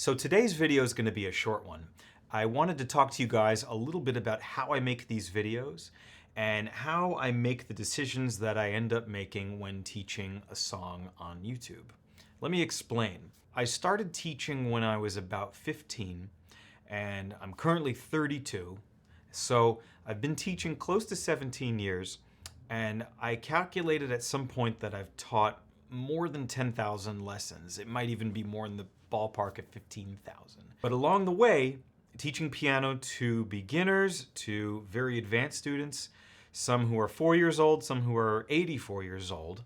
So today's video is going to be a short one. I wanted to talk to you guys a little bit about how I make these videos and how I make the decisions that I end up making when teaching a song on YouTube. Let me explain. I started teaching when I was about 15 and I'm currently 32. So I've been teaching close to 17 years and I calculated at some point that I've taught more than 10,000 lessons. It might even be more in the ballpark at 15,000. But along the way, teaching piano to beginners, to very advanced students, some who are 4 years old, some who are 84 years old,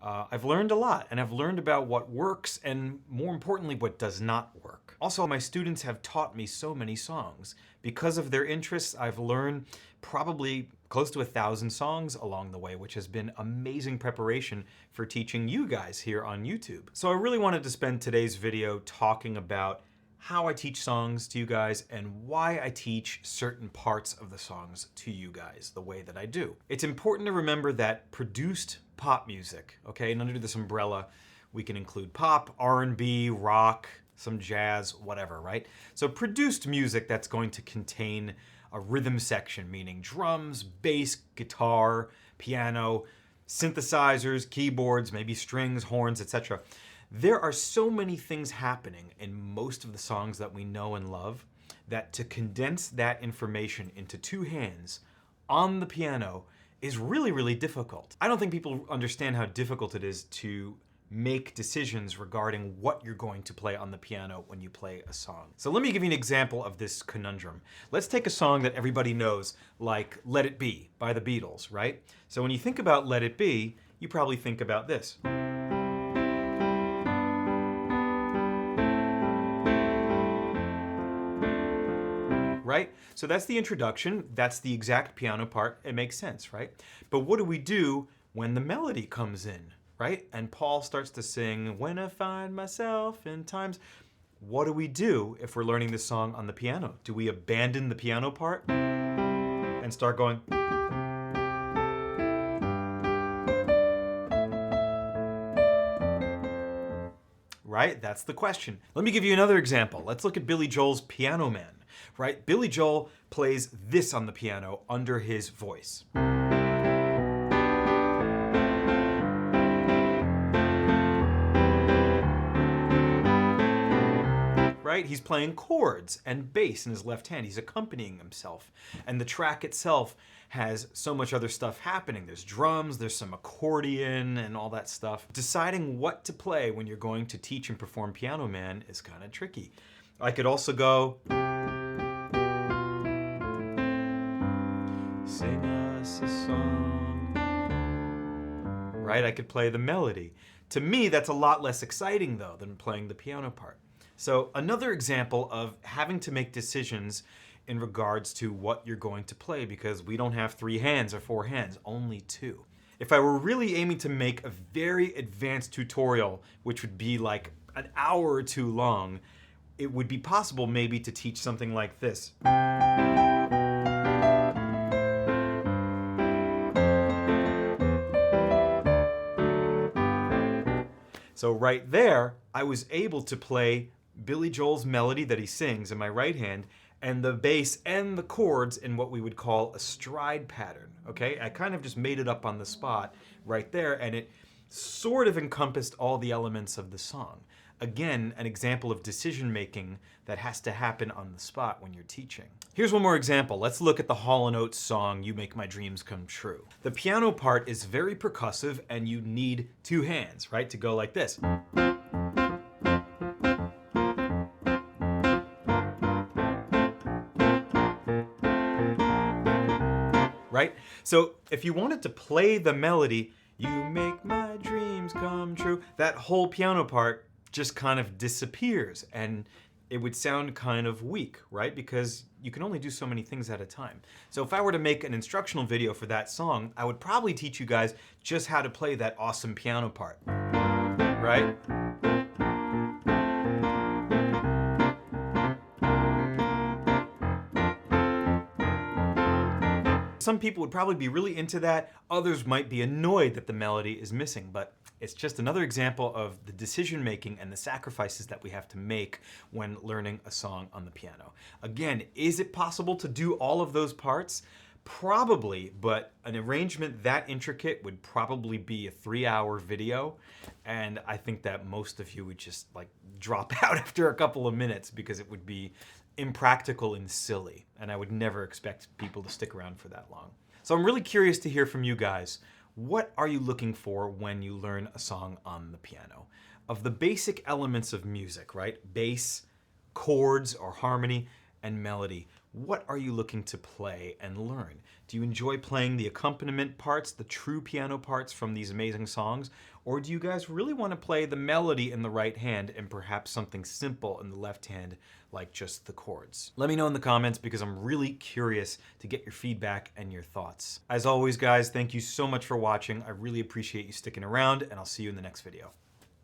I've learned a lot, and I've learned about what works and, more importantly, what does not work. Also, my students have taught me so many songs. Because of their interests, I've learned probably close to 1,000 songs along the way, which has been amazing preparation for teaching you guys here on YouTube. So I really wanted to spend today's video talking about how I teach songs to you guys and why I teach certain parts of the songs to you guys the way that I do. It's important to remember that produced pop music, okay, and under this umbrella, we can include pop, R&B, rock, some jazz, whatever, right? So produced music that's going to contain a rhythm section, meaning drums, bass, guitar, piano, synthesizers, keyboards, maybe strings, horns, etc. There are so many things happening in most of the songs that we know and love that to condense that information into two hands on the piano is really, really difficult. I don't think people understand how difficult it is to make decisions regarding what you're going to play on the piano when you play a song. So let me give you an example of this conundrum. Let's take a song that everybody knows, like Let It Be by the Beatles, right? So when you think about Let It Be, you probably think about this. Right? So that's the introduction, that's the exact piano part, it makes sense, right? But what do we do when the melody comes in, right? And Paul starts to sing, "When I find myself in times." What do we do if we're learning this song on the piano? Do we abandon the piano part and start going? Right? That's the question. Let me give you another example. Let's look at Billy Joel's Piano Man. Right? Billy Joel plays this on the piano under his voice. Right? He's playing chords and bass in his left hand. He's accompanying himself. And the track itself has so much other stuff happening. There's drums, there's some accordion and all that stuff. Deciding what to play when you're going to teach and perform Piano Man is kind of tricky. I could also go, "Sing us a song." Right? I could play the melody. To me, that's a lot less exciting though than playing the piano part. So another example of having to make decisions in regards to what you're going to play, because we don't have 3 hands or 4 hands, only 2. If I were really aiming to make a very advanced tutorial, which would be like an hour or 2 long, it would be possible maybe to teach something like this. So right there, I was able to play Billy Joel's melody that he sings in my right hand and the bass and the chords in what we would call a stride pattern, okay? I kind of just made it up on the spot right there and it sort of encompassed all the elements of the song. Again, an example of decision making that has to happen on the spot when you're teaching. Here's one more example. Let's look at the Hall & Oates song, "You Make My Dreams Come True." The piano part is very percussive and you need 2 hands, right? To go like this. Right? So if you wanted to play the melody, "You make my dreams come true," that whole piano part just kind of disappears and it would sound kind of weak, right? Because you can only do so many things at a time. So if I were to make an instructional video for that song, I would probably teach you guys just how to play that awesome piano part, right? Some people would probably be really into that. Others might be annoyed that the melody is missing, but It's just another example of the decision making and the sacrifices that we have to make when learning a song on the piano. Again, is it possible to do all of those parts? Probably, but an arrangement that intricate would probably be a 3-hour video, and I think that most of you would just like drop out after a couple of minutes because it would be impractical and silly, and I would never expect people to stick around for that long. So I'm really curious to hear from you guys. What are you looking for when you learn a song on the piano? Of the basic elements of music, right? Bass, chords or harmony, and melody. What are you looking to play and learn? Do you enjoy playing the accompaniment parts, the true piano parts from these amazing songs? Or do you guys really want to play the melody in the right hand and perhaps something simple in the left hand, like just the chords? Let me know in the comments because I'm really curious to get your feedback and your thoughts. As always, guys, thank you so much for watching. I really appreciate you sticking around, and I'll see you in the next video.